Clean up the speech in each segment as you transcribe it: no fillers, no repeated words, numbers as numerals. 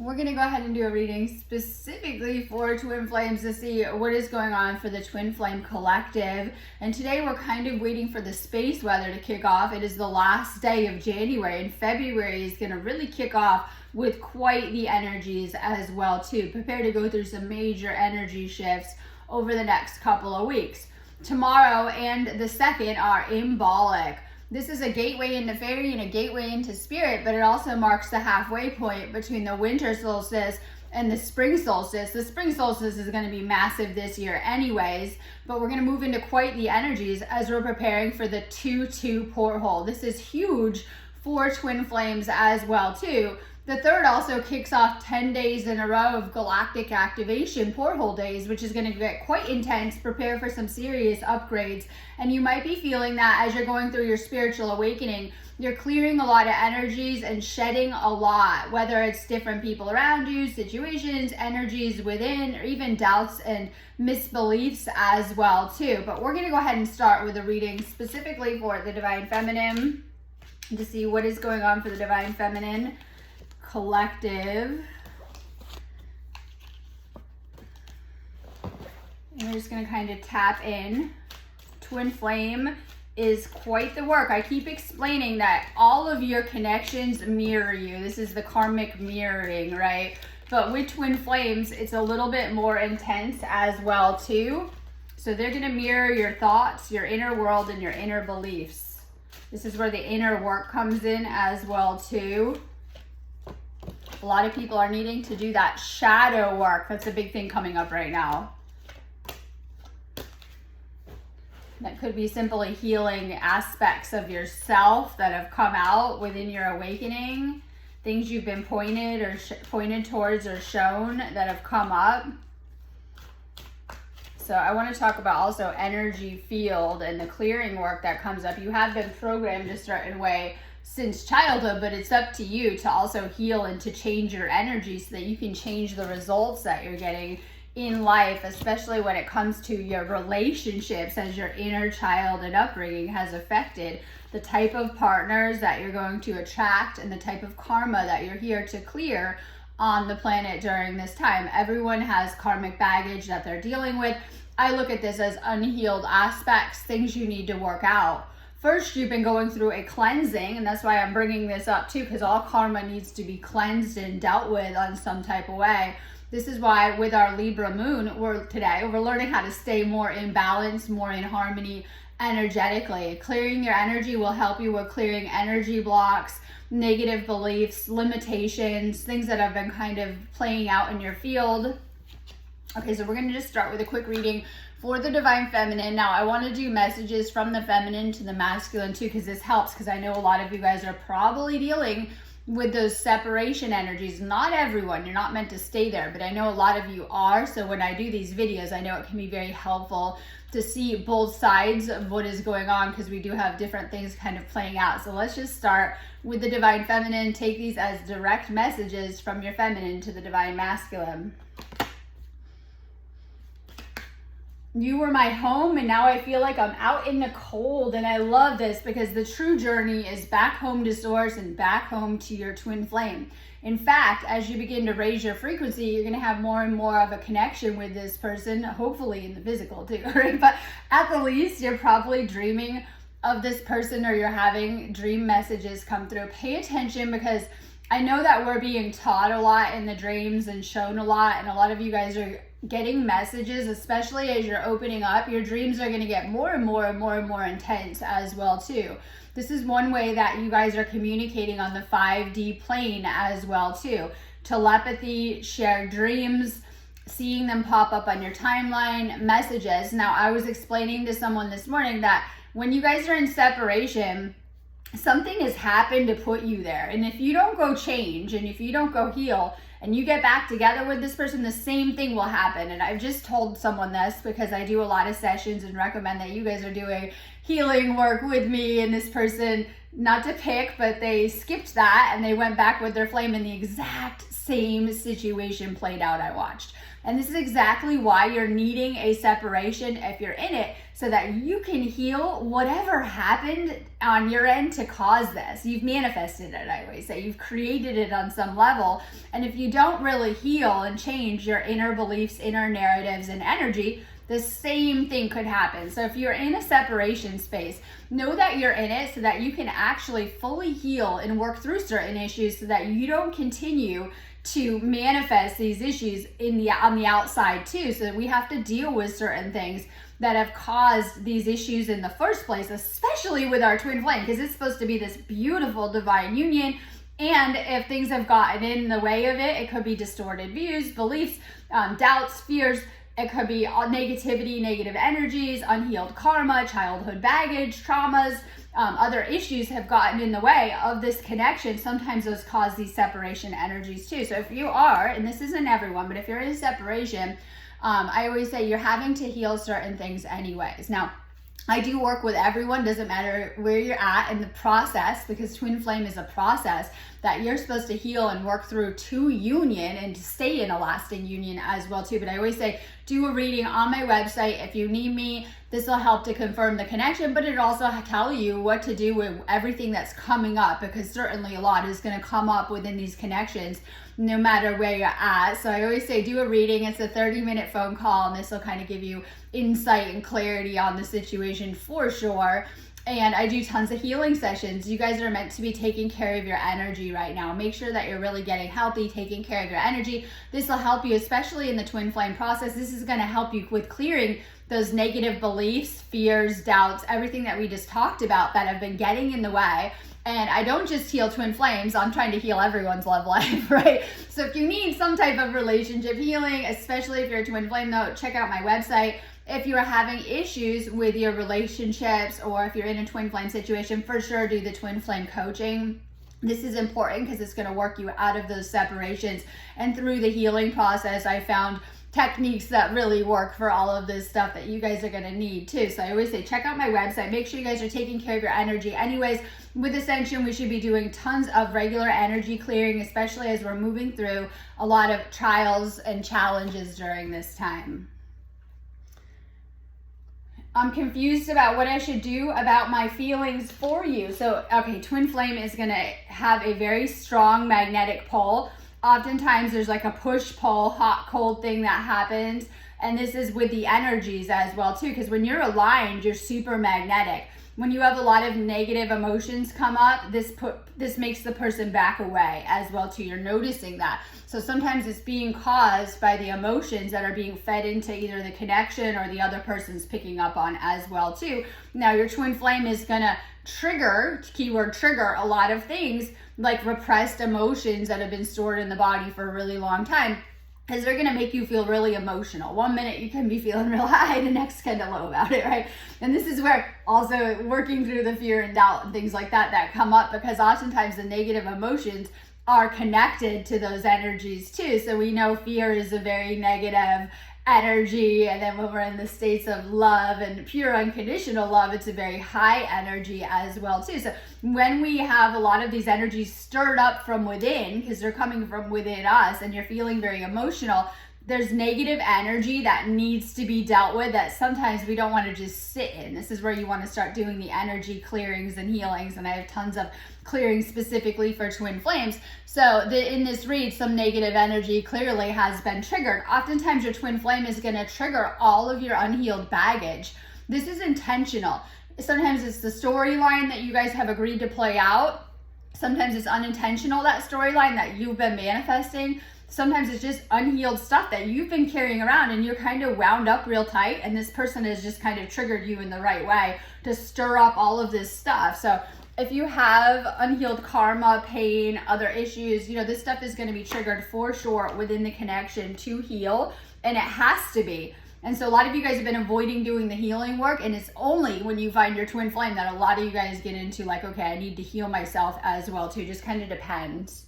We're going to go ahead and do a reading specifically for Twin Flames to see what is going on for the Twin Flame Collective. And today we're kind of waiting for the space weather to kick off. It is the last day of January, and February is going to really kick off with quite the energies as well too. Prepare to go through some major energy shifts over the next couple of weeks. Tomorrow and the 2nd are symbolic. This is a gateway into fairy and a gateway into spirit, but it also marks the halfway point between the winter solstice and the spring solstice. The spring solstice is going to be massive this year anyways, but we're going to move into quite the energies as we're preparing for the 2-2 porthole. This is huge for Twin Flames as well too. The 3rd also kicks off 10 days in a row of galactic activation porthole days, which is going to get quite intense. Prepare for some serious upgrades. And you might be feeling that as you're going through your spiritual awakening, you're clearing a lot of energies and shedding a lot, whether it's different people around you, situations, energies within, or even doubts and misbeliefs as well too. But we're going to go ahead and start with a reading specifically for the Divine Feminine to see what is going on for the Divine Feminine Collective. And we're just going to kind of tap in. Twin Flame is quite the work. I keep explaining that all of your connections mirror you. This is the karmic mirroring, right? But with Twin Flames, it's a little bit more intense as well too. So they're going to mirror your thoughts, your inner world, and your inner beliefs. This is where the inner work comes in as well too. A lot of people are needing to do that shadow work. That's a big thing coming up right now. That could be simply healing aspects of yourself that have come out within your awakening. Things you've been pointed towards or shown that have come up. So I want to talk about also energy field and the clearing work that comes up. You have been programmed a certain way since childhood, but it's up to you to also heal and to change your energy so that you can change the results that you're getting in life, especially when it comes to your relationships, as your inner child and upbringing has affected the type of partners that you're going to attract and the type of karma that you're here to clear on the planet during this time. Everyone has karmic baggage that they're dealing with. I look at this as unhealed aspects, things you need to work out. First, you've been going through a cleansing, and that's why I'm bringing this up too, because all karma needs to be cleansed and dealt with on some type of way. This is why with our Libra moon, we're learning how to stay more in balance, more in harmony energetically. Clearing your energy will help you with clearing energy blocks, negative beliefs, limitations, things that have been kind of playing out in your field. Okay, so we're going to just start with a quick reading for the Divine Feminine. Now, I want to do messages from the feminine to the masculine too, because this helps, because I know a lot of you guys are probably dealing with those separation energies. Not everyone, you're not meant to stay there, but I know a lot of you are. So when I do these videos, I know it can be very helpful to see both sides of what is going on, because we do have different things kind of playing out. So let's just start with the Divine Feminine. Take these as direct messages from your feminine to the Divine Masculine. You were my home, and now I feel like I'm out in the cold. And I love this because the true journey is back home to source and back home to your twin flame. In fact, as you begin to raise your frequency, you're going to have more and more of a connection with this person, hopefully in the physical too, right? But at the least, you're probably dreaming of this person, or you're having dream messages come through. Pay attention, because I know that we're being taught a lot in the dreams and shown a lot, and a lot of you guys are getting messages, especially as you're opening up. Your dreams are going to get more and more and more and more intense as well too. This is one way that you guys are communicating on the 5D plane as well too. Telepathy, shared dreams, seeing them pop up on your timeline, messages. Now, I was explaining to someone this morning that when you guys are in separation, something has happened to put you there. And if you don't go change, and if you don't go heal, and you get back together with this person, the same thing will happen. And I've just told someone this because I do a lot of sessions and recommend that you guys are doing healing work with me, and this person, not to pick, but they skipped that and they went back with their flame, and the exact same situation played out. I watched. And this is exactly why you're needing a separation if you're in it, so that you can heal whatever happened on your end to cause this. You've manifested it, I always say. You've created it on some level. And if you you don't really heal and change your inner beliefs, inner narratives, and energy, the same thing could happen. So if you're in a separation space, know that you're in it so that you can actually fully heal and work through certain issues so that you don't continue to manifest these issues on the outside too. So we have to deal with certain things that have caused these issues in the first place, especially with our twin flame, because it's supposed to be this beautiful divine union. And if things have gotten in the way of it, it could be distorted views, beliefs, doubts, fears. It could be negativity, negative energies, unhealed karma, childhood baggage, traumas, other issues have gotten in the way of this connection. Sometimes those cause these separation energies too. So if you are, and this isn't everyone, but if you're in separation, I always say you're having to heal certain things anyways. Now, I do work with everyone, doesn't matter where you're at in the process, because twin flame is a process that you're supposed to heal and work through to union and to stay in a lasting union as well too. But I always say, do a reading on my website. If you need me, this will help to confirm the connection, but it also tell you what to do with everything that's coming up, because certainly a lot is going to come up within these connections no matter where you're at. So I always say, do a reading. It's a 30-minute phone call, and this will kind of give you insight and clarity on the situation for sure. And I do tons of healing sessions. You guys are meant to be taking care of your energy right now. Make sure that you're really getting healthy, taking care of your energy. This will help you, especially in the twin flame process. This is going to help you with clearing those negative beliefs, fears, doubts, everything that we just talked about that have been getting in the way. And I don't just heal twin flames, I'm trying to heal everyone's love life, right? So if you need some type of relationship healing, especially if you're a twin flame though, check out my website. If you are having issues with your relationships, or if you're in a twin flame situation, for sure do the twin flame coaching. This is important because it's going to work you out of those separations. And through the healing process, I found techniques that really work for all of this stuff that you guys are going to need too. So I always say, check out my website. Make sure you guys are taking care of your energy. Anyways, with Ascension, we should be doing tons of regular energy clearing, especially as we're moving through a lot of trials and challenges during this time. I'm confused about what I should do about my feelings for you. So, okay, twin flame is going to have a very strong magnetic pull. Oftentimes there's like a push-pull, hot-cold thing that happens. And this is with the energies as well too, because when you're aligned, you're super magnetic. When you have a lot of negative emotions come up, this makes the person back away as well too. You're noticing that. So sometimes it's being caused by the emotions that are being fed into either the connection or the other person's picking up on as well too. Now your twin flame is gonna trigger, keyword trigger, a lot of things like repressed emotions that have been stored in the body for a really long time. Because they're going to make you feel really emotional. 1 minute you can be feeling real high, the next kind of low about it, right? And this is where also working through the fear and doubt and things like that come up, because oftentimes the negative emotions are connected to those energies too. So we know fear is a very negative energy, and then when we're in the states of love and pure unconditional love, it's a very high energy as well too. So when we have a lot of these energies stirred up from within, because they're coming from within us, and you're feeling very emotional, there's negative energy that needs to be dealt with that sometimes we don't want to just sit in. This is where you want to start doing the energy clearings and healings, and I have tons of clearings specifically for twin flames. So in this read, some negative energy clearly has been triggered. Oftentimes your twin flame is going to trigger all of your unhealed baggage. This is intentional. Sometimes it's the storyline that you guys have agreed to play out. Sometimes it's unintentional, that storyline that you've been manifesting. Sometimes it's just unhealed stuff that you've been carrying around, and you're kind of wound up real tight, and this person has just kind of triggered you in the right way to stir up all of this stuff. So if you have unhealed karma, pain, other issues, this stuff is going to be triggered for sure within the connection to heal, and it has to be. And so a lot of you guys have been avoiding doing the healing work, and it's only when you find your twin flame that a lot of you guys get into like, okay, I need to heal myself as well too. Just kind of depends.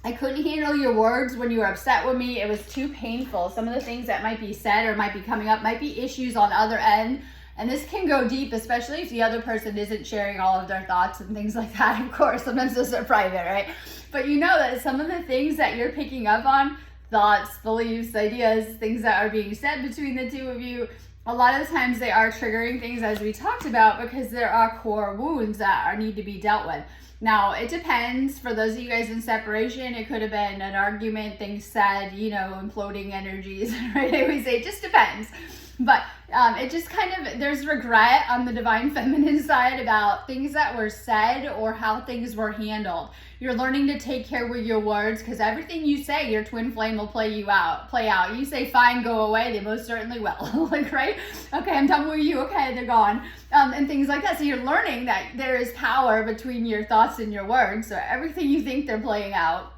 I couldn't handle your words when you were upset with me. It was too painful. Some of the things that might be said or might be coming up might be issues on the other end. And this can go deep, especially if the other person isn't sharing all of their thoughts and things like that. Of course, sometimes those are private, right? But you know that some of the things that you're picking up on, thoughts, beliefs, ideas, things that are being said between the two of you, a lot of the times they are triggering things, as we talked about, because there are core wounds that need to be dealt with. Now, it depends. For those of you guys in separation, it could have been an argument, things said, you know, imploding energies, right? I always say it just depends. But it just kind of, there's regret on the divine feminine side about things that were said or how things were handled. You're learning to take care with your words, because everything you say, your twin flame will play out. You say, fine, go away, they most certainly will. Like, right? Okay, I'm done with you. Okay, they're gone. And things like that. So you're learning that there is power between your thoughts and your words. So everything you think, they're playing out.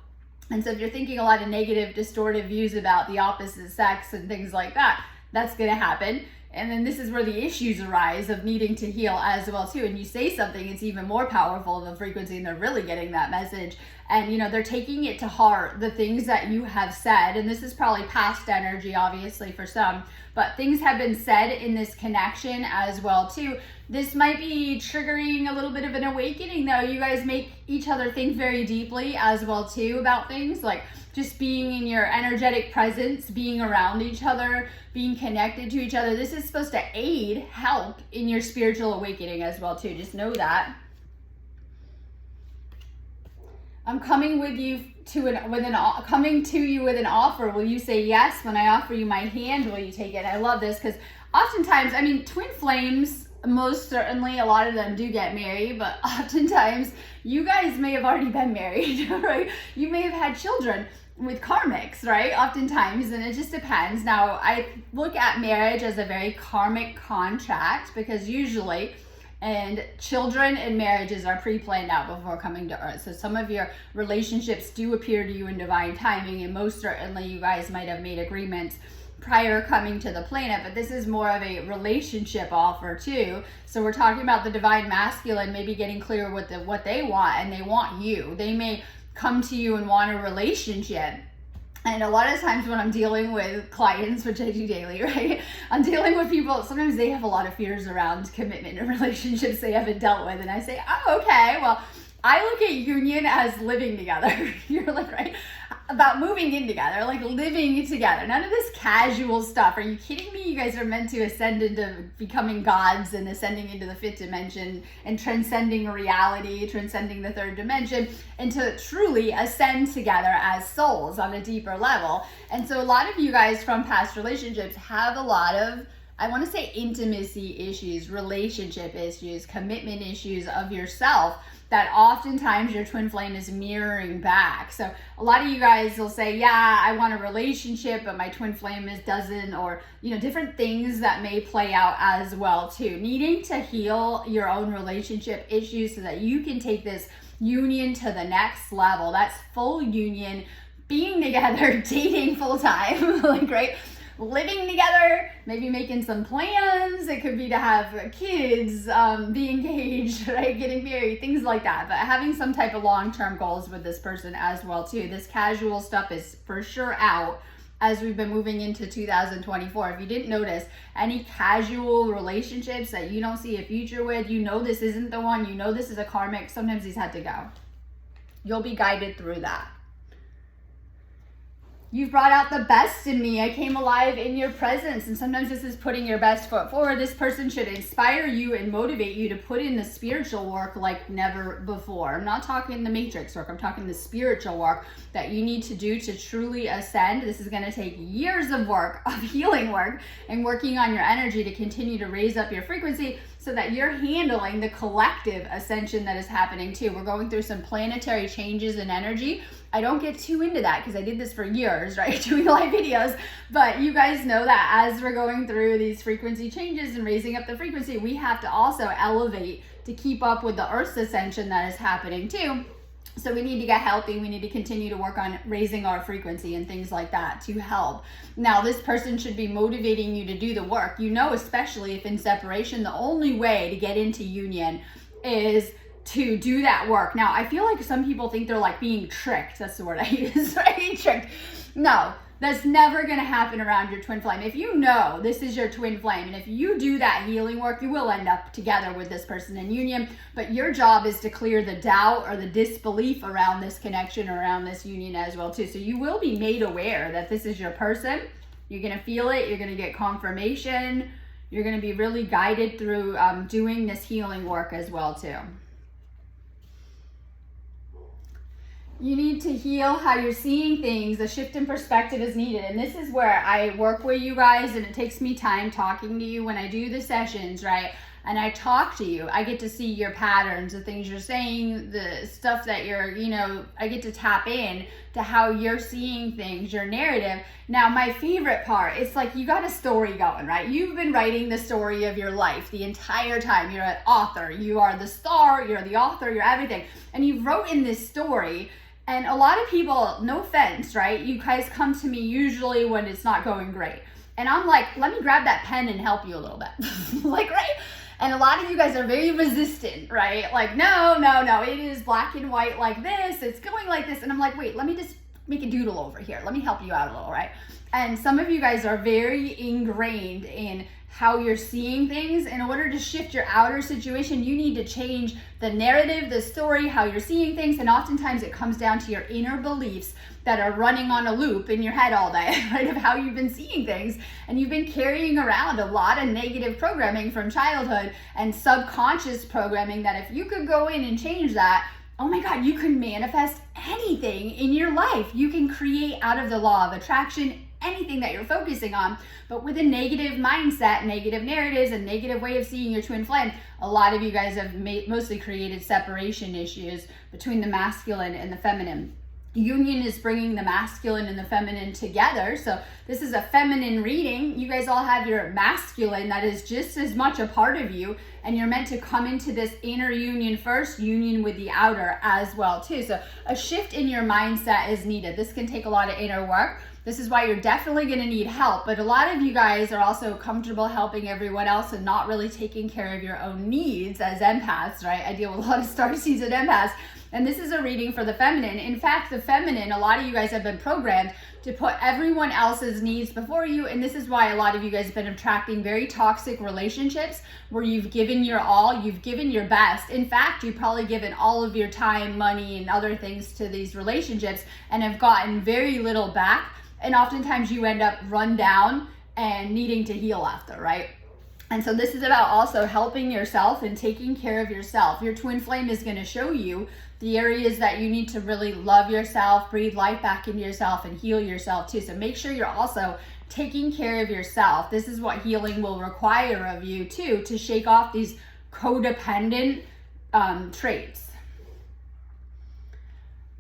And so if you're thinking a lot of negative, distorted views about the opposite sex and things like that, that's going to happen. And then this is where the issues arise of needing to heal as well too. And you say something, it's even more powerful of a frequency, and they're really getting that message. And you know, they're taking it to heart, the things that you have said. And this is probably past energy, obviously, for some, but things have been said in this connection as well too. This might be triggering a little bit of an awakening, though. You guys make each other think very deeply as well too about things, like just being in your energetic presence, being around each other, being connected to each other. This is supposed to aid, help in your spiritual awakening as well too. Just know that. I'm coming with you coming to you with an offer. Will you say yes? When I offer you my hand, will you take it? I love this, because oftentimes, I mean, twin flames, most certainly, a lot of them do get married, but oftentimes you guys may have already been married, right? You may have had children with karmics, right? Oftentimes, and it just depends. Now, I look at marriage as a very karmic contract, because usually, and children and marriages are pre-planned out before coming to earth. So some of your relationships do appear to you in divine timing, and most certainly you guys might have made agreements prior coming to the planet, but this is more of a relationship offer too. So we're talking about the divine masculine maybe getting clear with what they want, and they want you. They may come to you and want a relationship. And a lot of times when I'm dealing with clients, which I do daily, right? I'm dealing with people, sometimes they have a lot of fears around commitment and relationships they haven't dealt with. And I say, oh, okay, well, I look at union as living together. You're like, right? About moving in together, like living together. None of this casual stuff. Are you kidding me? You guys are meant to ascend into becoming gods and ascending into the fifth dimension and transcending reality, transcending the third dimension, and to truly ascend together as souls on a deeper level. And so a lot of you guys from past relationships have a lot of, I want to say, intimacy issues, relationship issues, commitment issues of yourself that oftentimes your twin flame is mirroring back. So a lot of you guys will say, yeah, I want a relationship, but my twin flame doesn't, or, you know, different things that may play out as well too. Needing to heal your own relationship issues so that you can take this union to the next level. That's full union, being together, dating full time, like, right? Living together, maybe making some plans. It could be to have kids, be engaged, right? Getting married, things like that. But having some type of long-term goals with this person as well too. This casual stuff is for sure out as we've been moving into 2024. If you didn't notice, any casual relationships that you don't see a future with, you know this isn't the one, you know this is a karmic, sometimes he's had to go. You'll be guided through that. You've brought out the best in me. I came alive in your presence. And sometimes this is putting your best foot forward. This person should inspire you and motivate you to put in the spiritual work like never before. I'm not talking the matrix work. I'm talking the spiritual work that you need to do to truly ascend. This is going to take years of work, of healing work, and working on your energy to continue to raise up your frequency so that you're handling the collective ascension that is happening too. We're going through some planetary changes in energy. I don't get too into that because I did this for years, right? Doing live videos. But you guys know that as we're going through these frequency changes and raising up the frequency, we have to also elevate to keep up with the Earth's ascension that is happening too. So we need to get healthy. We need to continue to work on raising our frequency and things like that to help. Now, this person should be motivating you to do the work. You know, especially if in separation, the only way to get into union is to do that work. Now, I feel like some people think they're like being tricked. That's the word I use, right? Tricked. No, that's never going to happen around your twin flame. If you know this is your twin flame, and if you do that healing work, you will end up together with this person in union. But your job is to clear the doubt or the disbelief around this connection, around this union as well too. So you will be made aware that this is your person. You're going to feel it. You're going to get confirmation. You're going to be really guided through doing this healing work as well too. You need to heal how you're seeing things. A shift in perspective is needed. And this is where I work with you guys, and it takes me time talking to you when I do the sessions, right? And I talk to you. I get to see your patterns, the things you're saying, the stuff that you're, I get to tap in to how you're seeing things, your narrative. Now, my favorite part, it's like you got a story going, right? You've been writing the story of your life the entire time. You're an author. You are the star. You're the author. You're everything. And you've written this story. And a lot of people, no offense, right? You guys come to me usually when it's not going great. And I'm like, let me grab that pen and help you a little bit. Like, right? And a lot of you guys are very resistant, right? Like, no, it is black and white like this. It's going like this. And I'm like, wait, let me just make a doodle over here. Let me help you out a little, right? And some of you guys are very ingrained in how you're seeing things. In order to shift your outer situation, you need to change the narrative, the story, how you're seeing things. And oftentimes it comes down to your inner beliefs that are running on a loop in your head all day, right? Of how you've been seeing things. And you've been carrying around a lot of negative programming from childhood and subconscious programming that if you could go in and change that, oh my God, you can manifest anything in your life. You can create out of the law of attraction anything that you're focusing on. But with a negative mindset, negative narratives, and negative way of seeing your twin flame, a lot of you guys have mostly created separation issues between the masculine and the feminine. Union is bringing the masculine and the feminine together. So this is a feminine reading. You guys all have your masculine that is just as much a part of you, and you're meant to come into this inner union first, union with the outer as well too. So a shift in your mindset is needed. This can take a lot of inner work. This is why you're definitely going to need help. But a lot of you guys are also comfortable helping everyone else and not really taking care of your own needs as empaths, right? I deal with a lot of starseeds and empaths. And this is a reading for the feminine. In fact, the feminine, a lot of you guys have been programmed to put everyone else's needs before you. And this is why a lot of you guys have been attracting very toxic relationships where you've given your all, you've given your best. In fact, you've probably given all of your time, money, and other things to these relationships and have gotten very little back. And oftentimes you end up run down and needing to heal after, right? And so this is about also helping yourself and taking care of yourself. Your twin flame is going to show you the areas that you need to really love yourself, breathe life back into yourself, and heal yourself too. So make sure you're also taking care of yourself. This is what healing will require of you too, to shake off these codependent traits.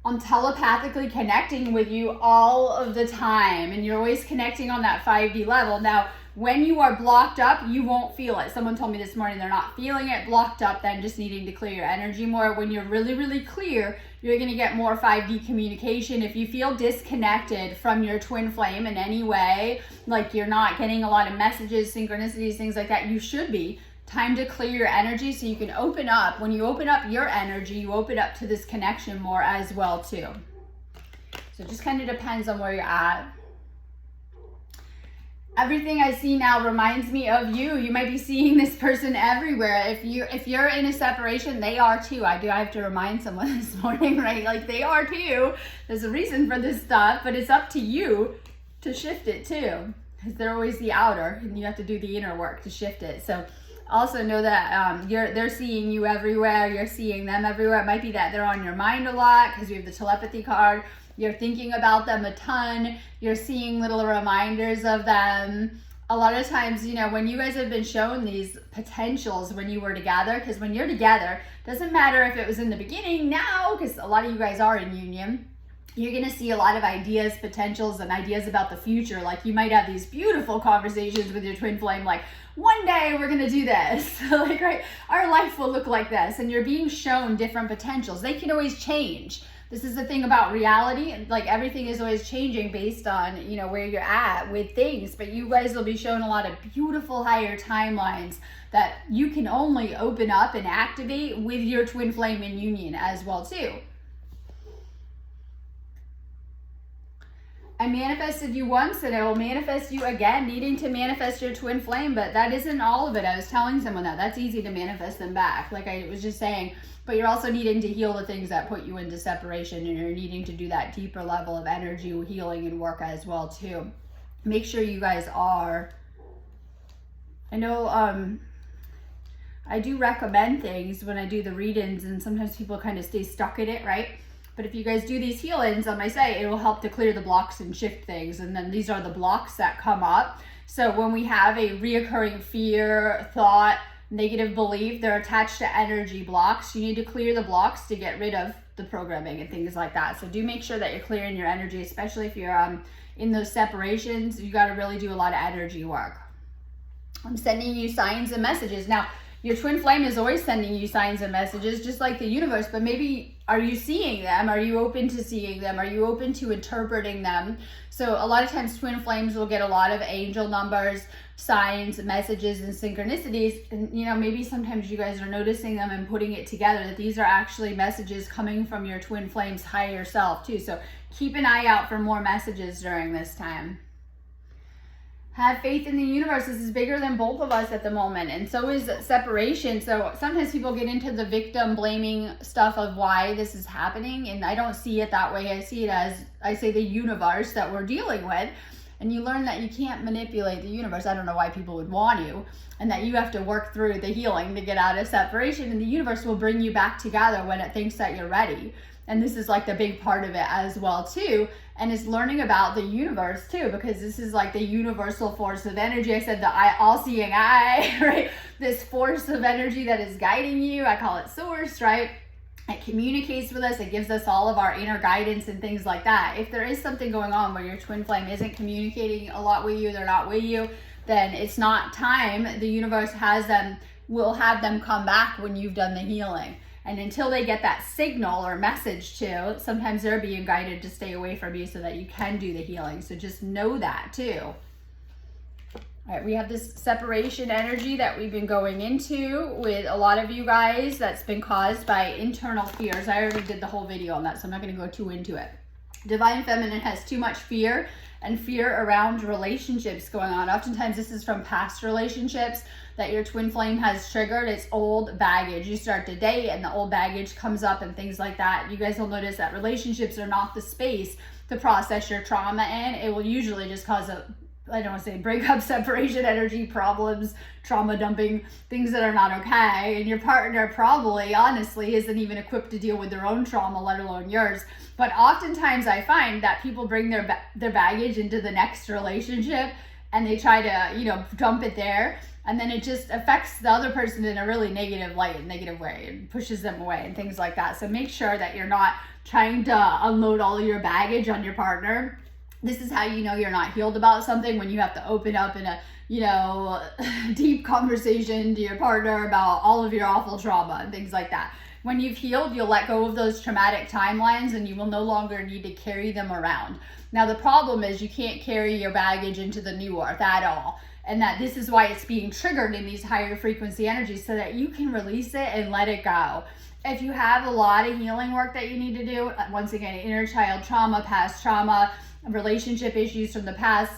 I'm telepathically connecting with you all of the time, and you're always connecting on that 5D level. Now, when you are blocked up, you won't feel it. Someone told me this morning they're not feeling it, blocked up, then just needing to clear your energy more. When you're really, really clear, you're going to get more 5D communication. If you feel disconnected from your twin flame in any way, like you're not getting a lot of messages, synchronicities, things like that, you should be. Time to clear your energy so you can open up. When you open up your energy, you open up to this connection more as well too. So it just kind of depends on where you're at. Everything I see now reminds me of you. You might be seeing this person everywhere. If you're in a separation, they are too. I have to remind someone this morning, right? Like they are too. There's a reason for this stuff, but it's up to you to shift it too. Because they're always the outer, and you have to do the inner work to shift it. So also know that they're seeing you everywhere. You're seeing them everywhere. It might be that they're on your mind a lot because you have the telepathy card. You're thinking about them a ton. You're seeing little reminders of them. A lot of times, when you guys have been shown these potentials when you were together, because when you're together, doesn't matter if it was in the beginning, now, because a lot of you guys are in union, you're going to see a lot of ideas, potentials, and ideas about the future. Like you might have these beautiful conversations with your twin flame, like, one day we're going to do this. Like, right, our life will look like this. And you're being shown different potentials. They can always change. This is the thing about reality. Like everything is always changing based on, where you're at with things. But you guys will be shown a lot of beautiful higher timelines that you can only open up and activate with your twin flame in union as well too. I manifested you once and I will manifest you again, needing to manifest your twin flame, but that isn't all of it. I was telling someone that's easy to manifest them back, like I was just saying, but you're also needing to heal the things that put you into separation, and you're needing to do that deeper level of energy healing and work as well too. Make sure you guys are. I know I do recommend things when I do the read-ins, and sometimes people kind of stay stuck in it, right? But if you guys do these heal-ins on my site, it will help to clear the blocks and shift things. And then these are the blocks that come up. So when we have a reoccurring fear, thought, negative belief, they're attached to energy blocks. You need to clear the blocks to get rid of the programming and things like that. So do make sure that you're clearing your energy, especially if you're in those separations. You got to really do a lot of energy work. I'm sending you signs and messages. Now, your twin flame is always sending you signs and messages, just like the universe, but maybe are you seeing them? Are you open to seeing them? Are you open to interpreting them? So a lot of times twin flames will get a lot of angel numbers, signs, messages, and synchronicities. And maybe sometimes you guys are noticing them and putting it together, that these are actually messages coming from your twin flame's higher self too. So keep an eye out for more messages during this time. Have faith in the universe. This is bigger than both of us at the moment. And so is separation. So sometimes people get into the victim blaming stuff of why this is happening. And I don't see it that way. I see it as, I say, the universe that we're dealing with. And you learn that you can't manipulate the universe. I don't know why people would want to. And that you have to work through the healing to get out of separation. And the universe will bring you back together when it thinks that you're ready. And this is like the big part of it as well too. And it's learning about the universe too, because this is like the universal force of energy. I said the all-seeing eye, right? This force of energy that is guiding you. I call it source, right? It communicates with us. It gives us all of our inner guidance and things like that. If there is something going on where your twin flame isn't communicating a lot with you, they're not with you, then it's not time. The universe will have them come back when you've done the healing. And until they get that signal or message too, sometimes they're being guided to stay away from you so that you can do the healing. So just know that too. All right, we have this separation energy that we've been going into with a lot of you guys that's been caused by internal fears. I already did the whole video on that, so I'm not going to go too into it. Divine Feminine has too much fear and fear around relationships going on. Oftentimes this is from past relationships that your twin flame has triggered. It's old baggage. You start to date and the old baggage comes up and things like that. You guys will notice that relationships are not the space to process your trauma in. It will usually just cause I don't want to say breakup, separation, energy problems, trauma dumping, things that are not okay. And your partner probably, honestly, isn't even equipped to deal with their own trauma, let alone yours. But oftentimes I find that people bring their baggage into the next relationship and they try to, dump it there. And then it just affects the other person in a really negative light, negative way, and pushes them away and things like that. So make sure that you're not trying to unload all of your baggage on your partner. This is how you know you're not healed about something, when you have to open up in a, deep conversation to your partner about all of your awful trauma and things like that. When you've healed, you'll let go of those traumatic timelines and you will no longer need to carry them around. Now, the problem is you can't carry your baggage into the new earth at all. And that this is why it's being triggered in these higher frequency energies, so that you can release it and let it go. If you have a lot of healing work that you need to do, once again, inner child trauma, past trauma, relationship issues from the past,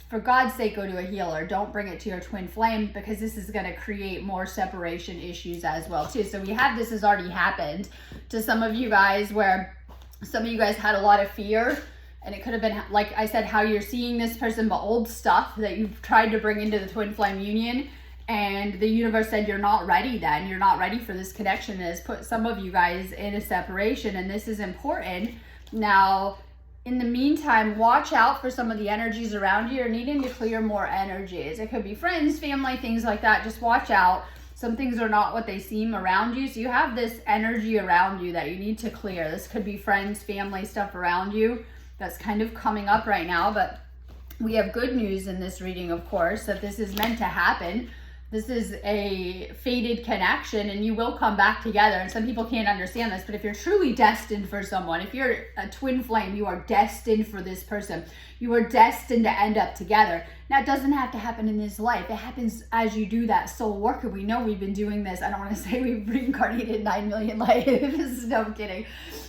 for God's sake, go to a healer. Don't bring it to your twin flame, because this is going to create more separation issues as well too. So this has already happened to some of you guys, where some of you guys had a lot of fear. And it could have been, like I said, how you're seeing this person, but old stuff that you've tried to bring into the twin flame union. And the universe said, you're not ready then. You're not ready for this connection. It has put some of you guys in a separation. And this is important. Now, in the meantime, watch out for some of the energies around you. You're needing to clear more energies. It could be friends, family, things like that. Just watch out. Some things are not what they seem around you. So you have this energy around you that you need to clear. This could be friends, family, stuff around you that's kind of coming up right now. But we have good news in this reading, of course, that this is meant to happen. This is a fated connection, and you will come back together. And some people can't understand this, but if you're truly destined for someone, if you're a twin flame, you are destined for this person. You are destined to end up together. Now, it doesn't have to happen in this life. It happens as you do that soul work. And we know we've been doing this. I don't want to say we've reincarnated 9 million lives. No, I'm kidding.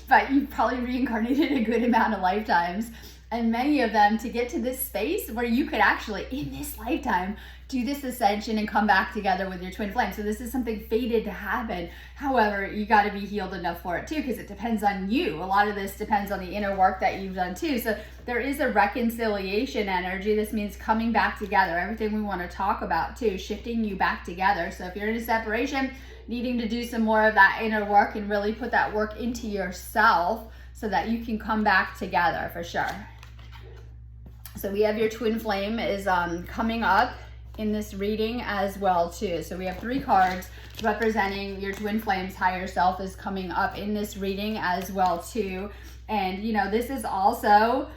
But you've probably reincarnated a good amount of lifetimes. And many of them to get to this space where you could actually, in this lifetime, do this ascension and come back together with your twin flame. So this is something fated to happen. However, you got to be healed enough for it too, because it depends on you. A lot of this depends on the inner work that you've done too. So there is a reconciliation energy. This means coming back together. Everything we want to talk about too, shifting you back together. So if you're in a separation, needing to do some more of that inner work and really put that work into yourself so that you can come back together for sure. So we have your twin flame is coming up in this reading as well too. So we have 3 cards representing your twin flame's higher self is coming up in this reading as well too. And you know, this is also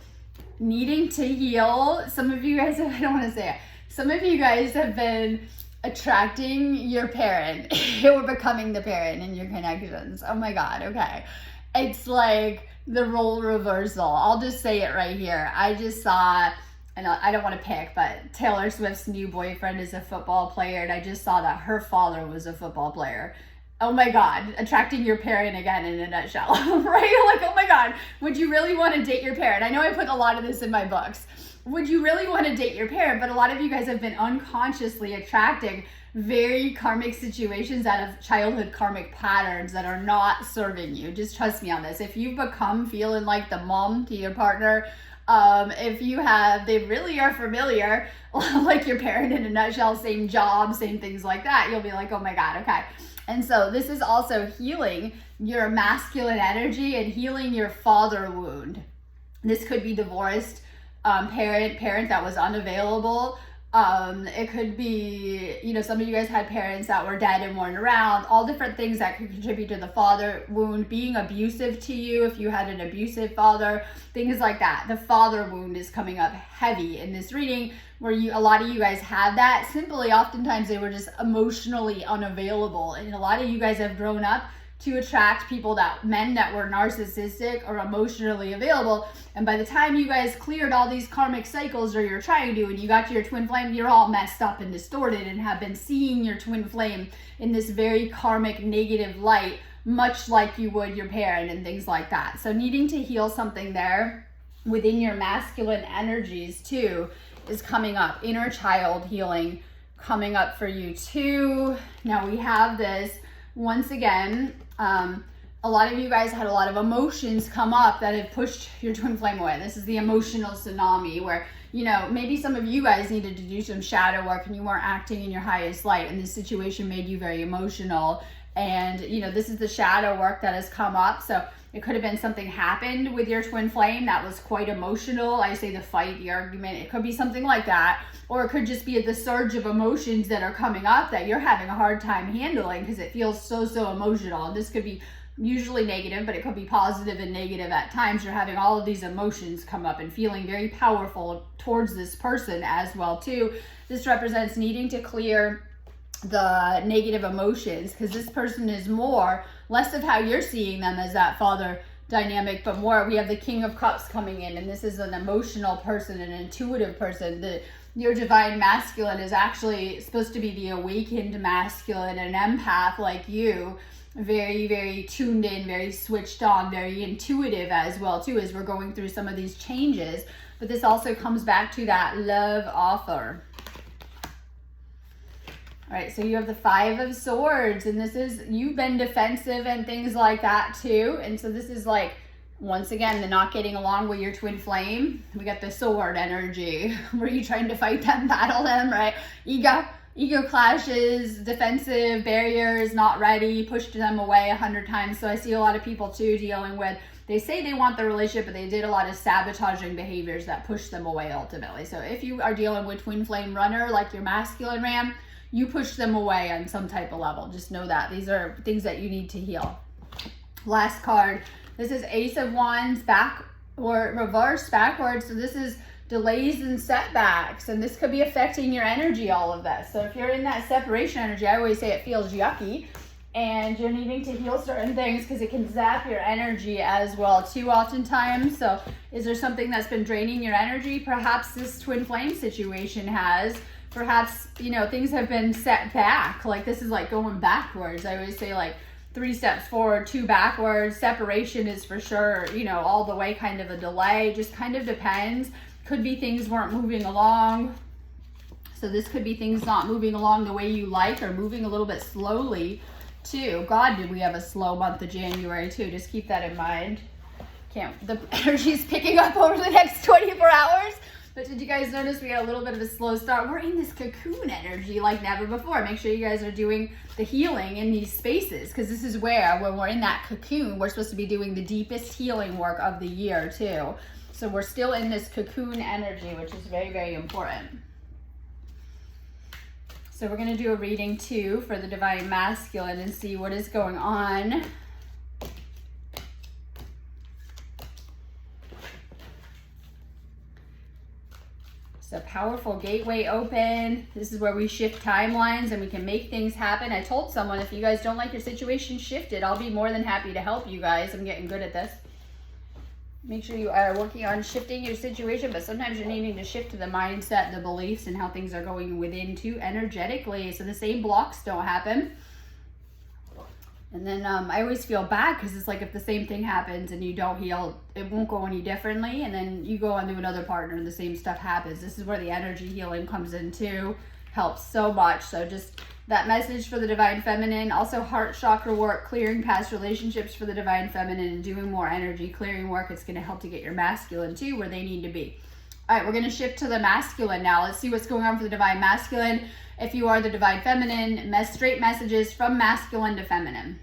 needing to heal. Some of you guys, I don't want to say it, some of you guys have been attracting your parent or becoming the parent in your connections. Oh my God, okay. It's like the role reversal. I'll just say it right here. I just saw, and I don't want to pick, but Taylor Swift's new boyfriend is a football player, and I just saw that her father was a football player. Oh my God, attracting your parent again in a nutshell, right? Like, oh my God, would you really want to date your parent? I know I put a lot of this in my books. Would you really want to date your parent? But a lot of you guys have been unconsciously attracting very karmic situations out of childhood karmic patterns that are not serving you. Just trust me on this. If you've become feeling like the mom to your partner, if you have, they really are familiar, like your parent in a nutshell, same job, same things like that, you'll be like, oh my God, okay. And so this is also healing your masculine energy and healing your father wound. This could be divorced parent that was unavailable. It could be, you know, some of you guys had parents that were dead and weren't around, all different things that could contribute to the father wound, being abusive to you if you had an abusive father, things like that. The father wound is coming up heavy in this reading, where a lot of you guys had that. Simply, oftentimes they were just emotionally unavailable, and a lot of you guys have grown up to attract men that were narcissistic or emotionally available. And by the time you guys cleared all these karmic cycles, or you're trying to, and you got to your twin flame, you're all messed up and distorted and have been seeing your twin flame in this very karmic negative light, much like you would your parent and things like that. So needing to heal something there within your masculine energies too is coming up. Inner child healing coming up for you too. Now we have this, once again, a lot of you guys had a lot of emotions come up that have pushed your twin flame away. This is the emotional tsunami where, you know, maybe some of you guys needed to do some shadow work and you weren't acting in your highest light, and this situation made you very emotional. And, you know, this is the shadow work that has come up. So it could have been something happened with your twin flame that was quite emotional. I say the fight, the argument, it could be something like that. Or it could just be the surge of emotions that are coming up that you're having a hard time handling because it feels so emotional. And this could be usually negative, but it could be positive and negative at times. You're having all of these emotions come up and feeling very powerful towards this person as well too. This represents needing to clear the negative emotions, because this person is less of how you're seeing them as that father dynamic, but more, we have the King of Cups coming in, and this is an emotional person, an intuitive person. Your divine masculine is actually supposed to be the awakened masculine, an empath like you, very, very tuned in, very switched on, very intuitive as well too, as we're going through some of these changes. But this also comes back to that love offer. All right, so you have the 5 of Swords, and this is, you've been defensive and things like that too. And so this is like, once again, the not getting along with your twin flame. We got the sword energy. Were you trying to fight them, battle them, right? Ego clashes, defensive barriers, not ready, pushed them away 100 times. So I see a lot of people too dealing with, they say they want the relationship, but they did a lot of sabotaging behaviors that pushed them away ultimately. So if you are dealing with twin flame runner, like your masculine ram, you push them away on some type of level. Just know that. These are things that you need to heal. Last card. This is Ace of Wands back or reverse backwards. So this is delays and setbacks. And this could be affecting your energy, all of this. So if you're in that separation energy, I always say it feels yucky. And you're needing to heal certain things because it can zap your energy as well too oftentimes. So is there something that's been draining your energy? Perhaps this twin flame situation has. Perhaps, you know, things have been set back. Like this is like going backwards. I always say like 3 steps forward, 2 backwards. Separation is for sure, you know, all the way kind of a delay. Just kind of depends. Could be things weren't moving along. So this could be things not moving along the way you like, or moving a little bit slowly too. God, did we have a slow month of January too. Just keep that in mind. The energy's picking up over the next 24 hours. But did you guys notice we had a little bit of a slow start? We're in this cocoon energy like never before. Make sure you guys are doing the healing in these spaces, because this is where, when we're in that cocoon, we're supposed to be doing the deepest healing work of the year too. So we're still in this cocoon energy, which is very, very important. So we're going to do a reading too for the Divine Masculine and see what is going on. So powerful gateway open. This is where we shift timelines and we can make things happen. I told someone, if you guys don't like your situation shifted, I'll be more than happy to help you guys. I'm getting good at this. Make sure you are working on shifting your situation, but sometimes you're needing to shift to the mindset, the beliefs, and how things are going within too energetically, so the same blocks don't happen. And then I always feel bad, because it's like if the same thing happens and you don't heal, it won't go any differently, and then you go on to another partner and the same stuff happens. This is where the energy healing comes in too. Helps so much. So just that message for the Divine Feminine. Also heart chakra work, clearing past relationships for the Divine Feminine, and doing more energy clearing work. It's going to help to get your masculine too where they need to be. All right, we're going to shift to the masculine now. Let's see what's going on for the Divine Masculine. If you are the Divine Feminine, straight messages from masculine to feminine.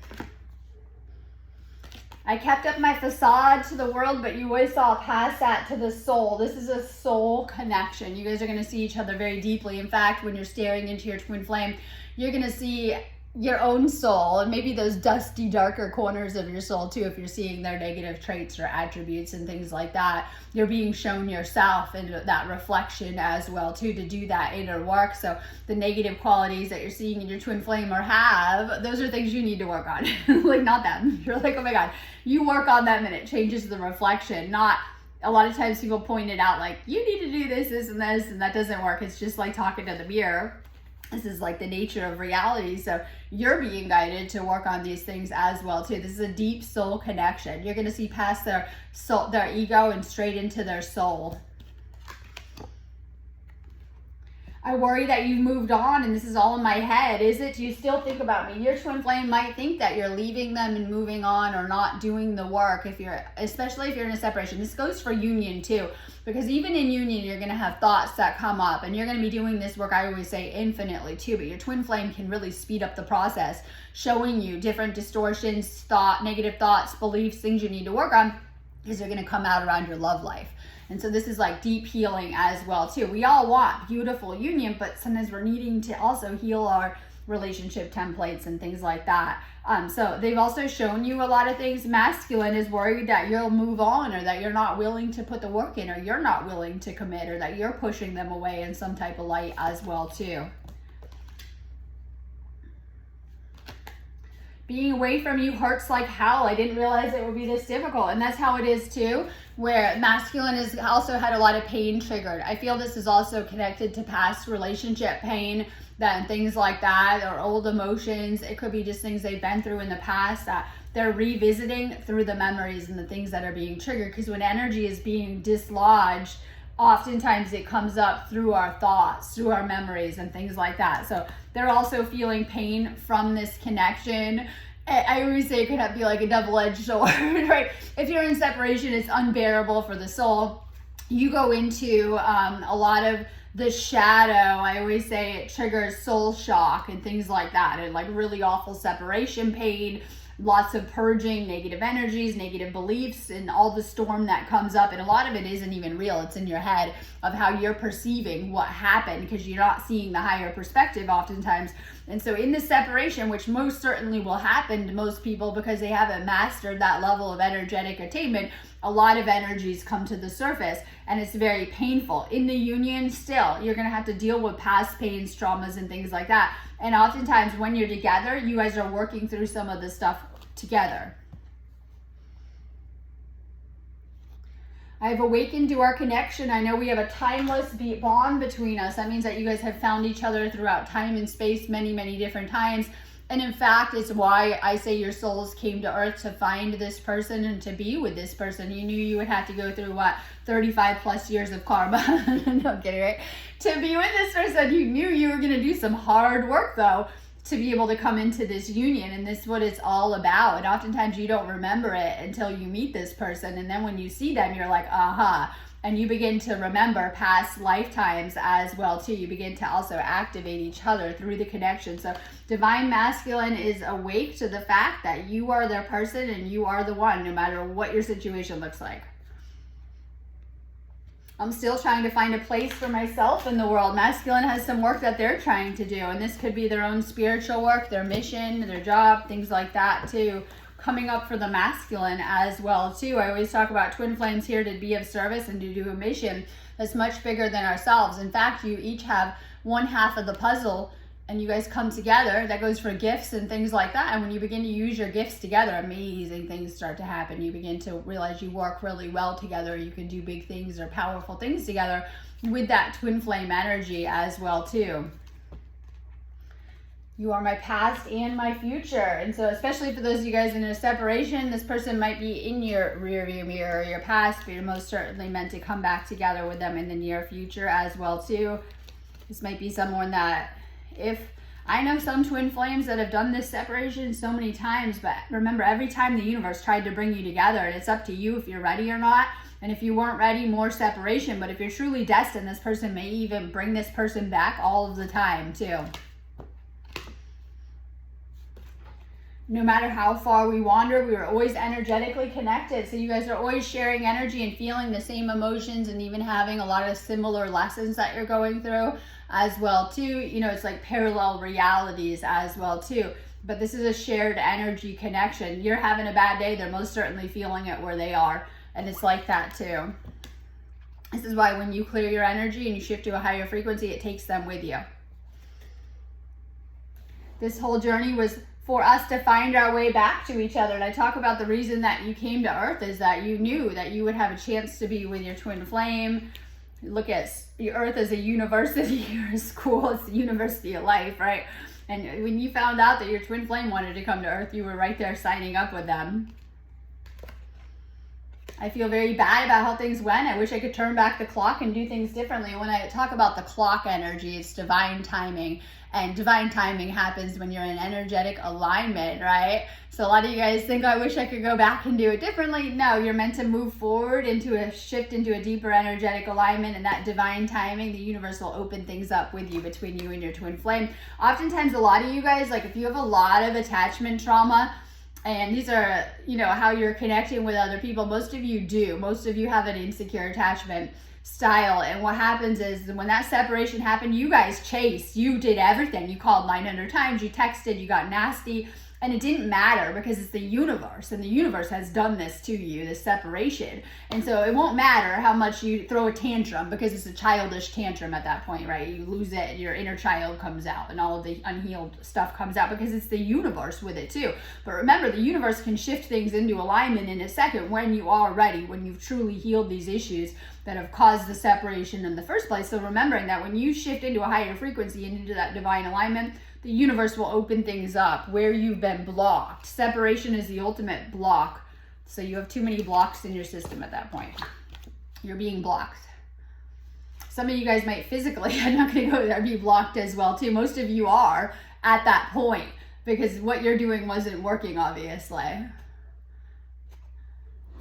I kept up my facade to the world, but you always saw past that to the soul. This is a soul connection. You guys are going to see each other very deeply. In fact, when you're staring into your twin flame, you're going to see your own soul, and maybe those dusty, darker corners of your soul too, if you're seeing their negative traits or attributes and things like that. You're being shown yourself in that reflection as well too, to do that inner work. So the negative qualities that you're seeing in your twin flame or have, those are things you need to work on. Like, not them. You're like, oh my God, you work on them and it changes the reflection. Not, a lot of times people point it out like, you need to do this, this, and this, and that doesn't work. It's just like talking to the mirror. This is like the nature of reality. So you're being guided to work on these things as well too. This is a deep soul connection. You're going to see past their soul, their ego, and straight into their soul. I worry that you've moved on and this is all in my head. Is it? Do you still think about me? Your twin flame might think that you're leaving them and moving on, or not doing the work, if you're, especially if you're in a separation. This goes for union too, because even in union, you're going to have thoughts that come up, and you're going to be doing this work, I always say, infinitely too, but your twin flame can really speed up the process, showing you different distortions, negative thoughts, beliefs, things you need to work on, because they're going to come out around your love life. And so this is like deep healing as well too. We all want beautiful union, but sometimes we're needing to also heal our relationship templates and things like that. So they've also shown you a lot of things. Masculine is worried that you'll move on, or that you're not willing to put the work in, or you're not willing to commit, or that you're pushing them away in some type of light as well too. Being away from you hurts like hell. I didn't realize it would be this difficult. And that's how it is too, where masculine has also had a lot of pain triggered. I feel this is also connected to past relationship pain, that things like that, or old emotions. It could be just things they've been through in the past that they're revisiting through the memories and the things that are being triggered. Because when energy is being dislodged, oftentimes it comes up through our thoughts, through our memories and things like that. So they're also feeling pain from this connection. I always say it could be like a double-edged sword, right? If you're in separation, it's unbearable for the soul. You go into a lot of the shadow. I always say it triggers soul shock and things like that, and like really awful separation pain, lots of purging, negative energies, negative beliefs, and all the storm that comes up. And a lot of it isn't even real. It's in your head of how you're perceiving what happened, because you're not seeing the higher perspective oftentimes. And so in this separation, which most certainly will happen to most people because they haven't mastered that level of energetic attainment, a lot of energies come to the surface, and it's very painful. In the union, still, you're going to have to deal with past pains, traumas, and things like that. And oftentimes when you're together, you guys are working through some of this stuff together. I've awakened to our connection. I know we have a timeless bond between us. That means that you guys have found each other throughout time and space many, many different times. And in fact, it's why I say your souls came to earth, to find this person and to be with this person. You knew you would have to go through, what, 35 plus years of karma. No kidding, right? To be with this person, you knew you were going to do some hard work, though, to be able to come into this union. And this is what it's all about. And oftentimes you don't remember it until you meet this person. And then when you see them, you're like, aha. And you begin to remember past lifetimes as well too. You begin to also activate each other through the connection. So divine masculine is awake to the fact that you are their person and you are the one, no matter what your situation looks like. I'm still trying to find a place for myself in the world. Masculine has some work that they're trying to do, and this could be their own spiritual work, their mission, their job, things like that too, coming up for the masculine as well too. I always talk about twin flames here to be of service and to do a mission that's much bigger than ourselves. In fact, you each have one half of the puzzle and you guys come together. That goes for gifts and things like that. And when you begin to use your gifts together, amazing things start to happen. You begin to realize you work really well together. You can do big things or powerful things together with that twin flame energy as well too. You are my past and my future. And so especially for those of you guys in a separation, this person might be in your rearview mirror or your past, but you're most certainly meant to come back together with them in the near future as well too. This might be someone that, if I know some twin flames that have done this separation so many times, but remember, every time the universe tried to bring you together, and it's up to you if you're ready or not. And if you weren't ready, more separation. But if you're truly destined, this person may even bring this person back all of the time too. No matter how far we wander, we are always energetically connected. So you guys are always sharing energy and feeling the same emotions and even having a lot of similar lessons that you're going through as well too. You know, it's like parallel realities as well too. But this is a shared energy connection. You're having a bad day, they're most certainly feeling it where they are. And it's like that too. This is why when you clear your energy and you shift to a higher frequency, it takes them with you. This whole journey was for us to find our way back to each other. And I talk about the reason that you came to Earth is that you knew that you would have a chance to be with your twin flame. Look at your Earth as a university or a school. It's the university of life, right? And when you found out that your twin flame wanted to come to Earth, you were right there signing up with them. I feel very bad about how things went. I wish I could turn back the clock and do things differently. When I talk about the clock energy, it's divine timing. And divine timing happens when you're in energetic alignment, right? So a lot of you guys think, I wish I could go back and do it differently. No, you're meant to move forward into a shift into a deeper energetic alignment, and that divine timing, the universe will open things up with you, between you and your twin flame. Oftentimes, a lot of you guys, like if you have a lot of attachment trauma, and these are, you know, how you're connecting with other people, most of you do. Most of you have an insecure attachment style. And what happens is when that separation happened, you guys chased, you did everything. You called 900 times, you texted, you got nasty, and it didn't matter because it's the universe, and the universe has done this to you, this separation. And so it won't matter how much you throw a tantrum, because it's a childish tantrum at that point, right? You lose it, your inner child comes out and all of the unhealed stuff comes out, because it's the universe with it too. But remember, the universe can shift things into alignment in a second when you are ready, when you've truly healed these issues that have caused the separation in the first place. So remembering that when you shift into a higher frequency and into that divine alignment, the universe will open things up where you've been blocked. Separation is the ultimate block. So you have too many blocks in your system at that point. You're being blocked. Some of you guys might physically, I'm not going to go there, be blocked as well too. Most of you are at that point because what you're doing wasn't working, obviously.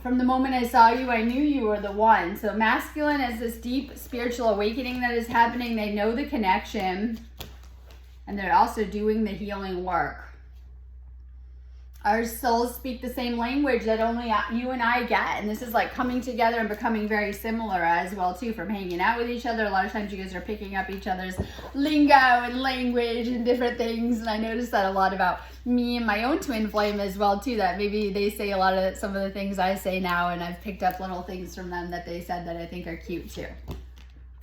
From the moment I saw you, I knew you were the one. So masculine is this deep spiritual awakening that is happening. They know the connection, and they're also doing the healing work. Our souls speak the same language that only you and I get. And this is like coming together and becoming very similar as well too, from hanging out with each other. A lot of times you guys are picking up each other's lingo and language and different things. And I noticed that a lot about me and my own twin flame as well too, that maybe they say a lot of some of the things I say now, and I've picked up little things from them that they said that I think are cute too. All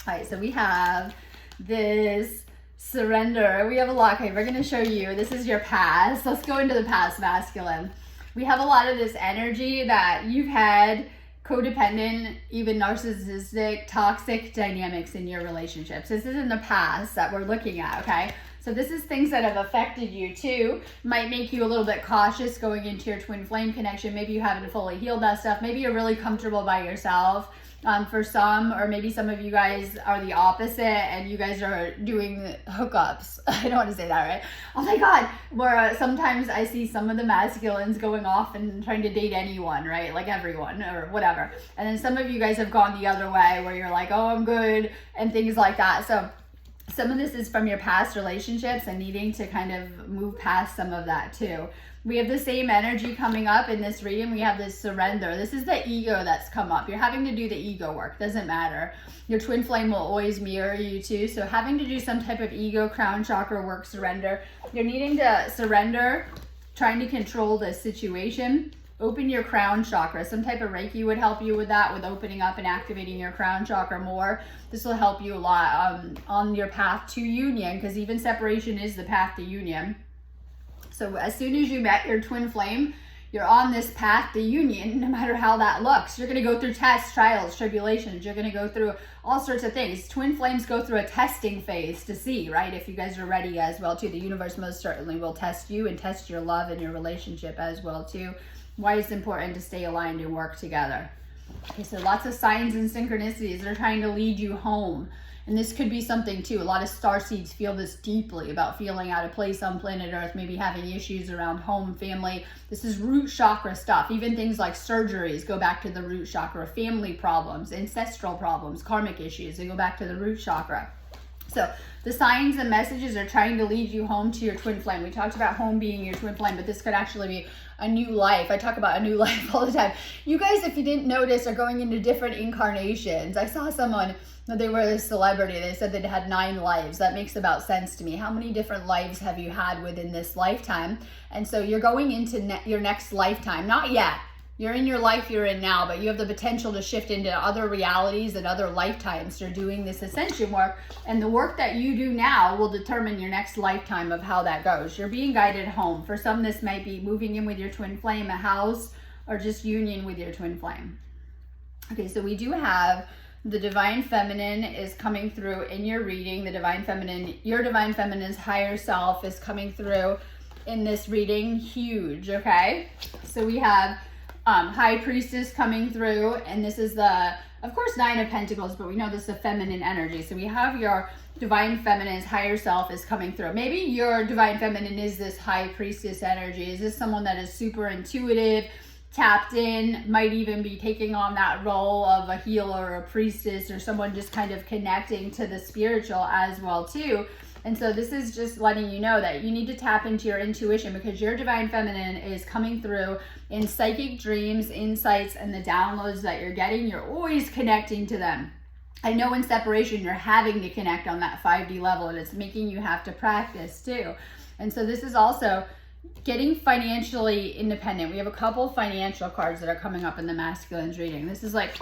right, so we have this surrender. We have a lot. Okay, we're going to show you. This is your past. Let's go into the past, masculine. We have a lot of this energy that you've had codependent, even narcissistic, toxic dynamics in your relationships. This is in the past that we're looking at, okay? So this is things that have affected you too. Might make you a little bit cautious going into your twin flame connection. Maybe you haven't fully healed that stuff. Maybe you're really comfortable by yourself For some, or maybe some of you guys are the opposite and you guys are doing hookups. I don't want to say that, right? Oh my God. Where sometimes I see some of the masculines going off and trying to date anyone, right? Like everyone or whatever. And then some of you guys have gone the other way where you're like, oh, I'm good and things like that. So some of this is from your past relationships and needing to kind of move past some of that too. We have the same energy coming up in this reading. We have this surrender. This is the ego that's come up. You're having to do the ego work. Doesn't matter. Your twin flame will always mirror you too. So having to do some type of ego, crown chakra work, surrender. You're needing to surrender, trying to control the situation. Open your crown chakra. Some type of Reiki would help you with that, with opening up and activating your crown chakra more. This will help you a lot on your path to union, because even separation is the path to union. So as soon as you met your twin flame, you're on this path to union, no matter how that looks. You're going to go through tests, trials, tribulations. You're going to go through all sorts of things. Twin flames go through a testing phase to see, right, if you guys are ready as well too. The universe most certainly will test you and test your love and your relationship as well too. Why it's important to stay aligned and work together. Okay, so lots of signs and synchronicities that are trying to lead you home. And this could be something too. A lot of starseeds feel this deeply about feeling out of place on planet Earth, maybe having issues around home, family. This is root chakra stuff. Even things like surgeries go back to the root chakra. Family problems, ancestral problems, karmic issues, they go back to the root chakra. So the signs and messages are trying to lead you home to your twin flame. We talked about home being your twin flame, but this could actually be a new life. I talk about a new life all the time. You guys, if you didn't notice, are going into different incarnations. I saw someone, they were a celebrity. They said they'd had 9 lives. That makes about sense to me. How many different lives have you had within this lifetime? And so you're going into your next lifetime. Not yet. You're in your life you're in now, but you have the potential to shift into other realities and other lifetimes. You're doing this ascension work, and the work that you do now will determine your next lifetime of how that goes. You're being guided home. For some, this might be moving in with your twin flame, a house, or just union with your twin flame. Okay, so we do have the Divine Feminine is coming through in your reading. The Divine Feminine, your Divine Feminine's higher self is coming through in this reading. Huge, okay? So we have High Priestess coming through, and this is the, of course, 9 of Pentacles, but we know this is a feminine energy. So we have your Divine Feminine's higher self is coming through. Maybe your Divine Feminine is this High Priestess energy. Is this someone that is super intuitive, tapped in, might even be taking on that role of a healer or a priestess, or someone just kind of connecting to the spiritual as well too. And so this is just letting you know that you need to tap into your intuition, because your Divine Feminine is coming through in psychic dreams, insights, and the downloads that you're getting. You're always connecting to them. I know in separation, you're having to connect on that 5D level, and it's making you have to practice too. And so this is also getting financially independent. We have a couple financial cards that are coming up in the masculine's reading. This is like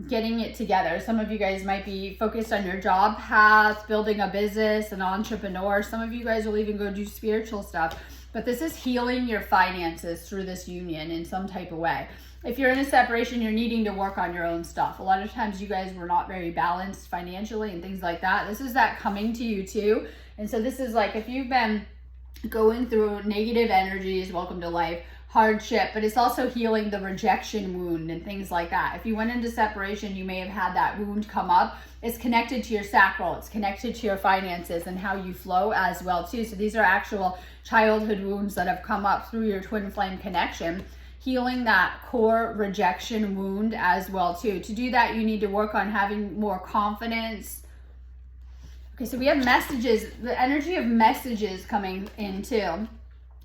getting it together. Some of you guys might be focused on your job path, building a business, an entrepreneur. Some of you guys will even go do spiritual stuff. But this is healing your finances through this union in some type of way. If you're in a separation, you're needing to work on your own stuff. A lot of times you guys were not very balanced financially and things like that. This is that coming to you too. And so this is like, if you've been going through negative energies, welcome to life, hardship, but it's also healing the rejection wound and things like that. If you went into separation, you may have had that wound come up. It's connected to your sacral, it's connected to your finances and how you flow as well too. So these are actual childhood wounds that have come up through your twin flame connection, healing that core rejection wound as well too. To do that, you need to work on having more confidence. Okay, so we have messages, the energy of messages coming in too.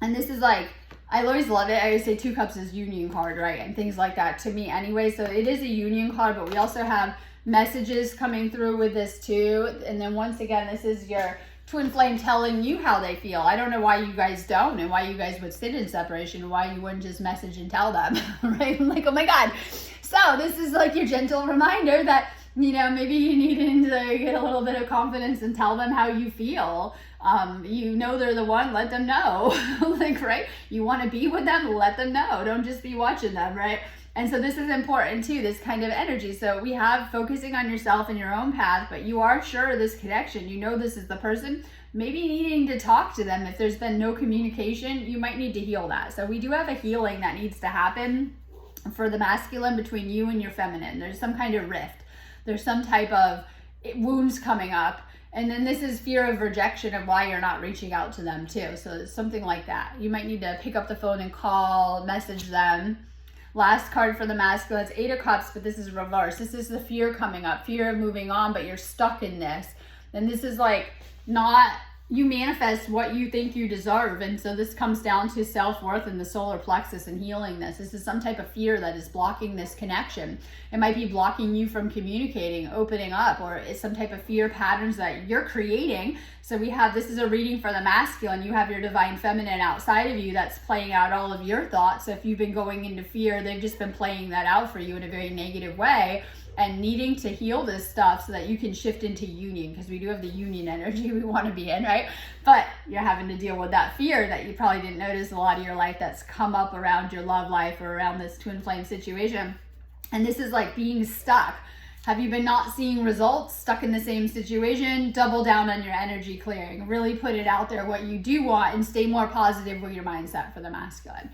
And this is like, I always love it. I always say 2 cups is union card, right? And things like that to me anyway. So it is a union card, but we also have messages coming through with this too. And then once again, this is your twin flame telling you how they feel. I don't know why you guys don't, and why you guys would sit in separation, why you wouldn't just message and tell them, right? I'm like, oh my God. So this is like your gentle reminder that, you know, maybe you need to get a little bit of confidence and tell them how you feel. You know they're the one, let them know. Like, right? You want to be with them, let them know. Don't just be watching them, right? And so this is important too, this kind of energy. So we have focusing on yourself and your own path, but you are sure of this connection. You know this is the person. Maybe needing to talk to them. If there's been no communication, you might need to heal that. So we do have a healing that needs to happen. for the masculine between you and your feminine. There's some kind of rift. There's some type of wounds coming up. And then this is fear of rejection of why you're not reaching out to them too. So it's something like that. You might need to pick up the phone and call, message them. Last card for the masculine, it's 8 of Cups, but this is reverse. This is the fear coming up, fear of moving on, but you're stuck in this. And this is like not, you manifest what you think you deserve. And so this comes down to self-worth and the solar plexus and healing this. This is some type of fear that is blocking this connection. It might be blocking you from communicating, opening up, or it's some type of fear patterns that you're creating. So we have, this is a reading for the masculine. You have your divine feminine outside of you that's playing out all of your thoughts. So if you've been going into fear, they've just been playing that out for you in a very negative way, and needing to heal this stuff so that you can shift into union, because we do have the union energy we want to be in, right? But you're having to deal with that fear that you probably didn't notice a lot of your life that's come up around your love life or around this twin flame situation. And this is like being stuck. Have you been not seeing results, stuck in the same situation? Double down on your energy clearing. Really put it out there what you do want and stay more positive with your mindset for the masculine.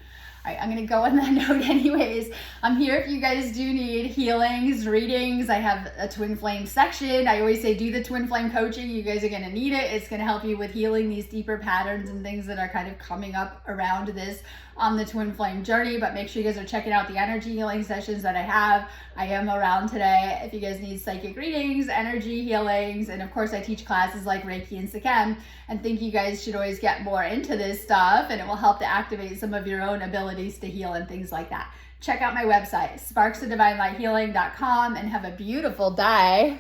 All right, I'm going to go on that note anyways. I'm here if you guys do need healings, readings. I have a twin flame section. I always say do the twin flame coaching. You guys are going to need it. It's going to help you with healing these deeper patterns and things that are kind of coming up around this on the twin flame journey. But make sure you guys are checking out the energy healing sessions that I have. I am around today if you guys need psychic readings, energy healings, and of course I teach classes like Reiki and Sekem, and think you guys should always get more into this stuff, and it will help to activate some of your own abilities to heal and things like that. Check out my website, sparksofdivinelighthealing.com, and have a beautiful day.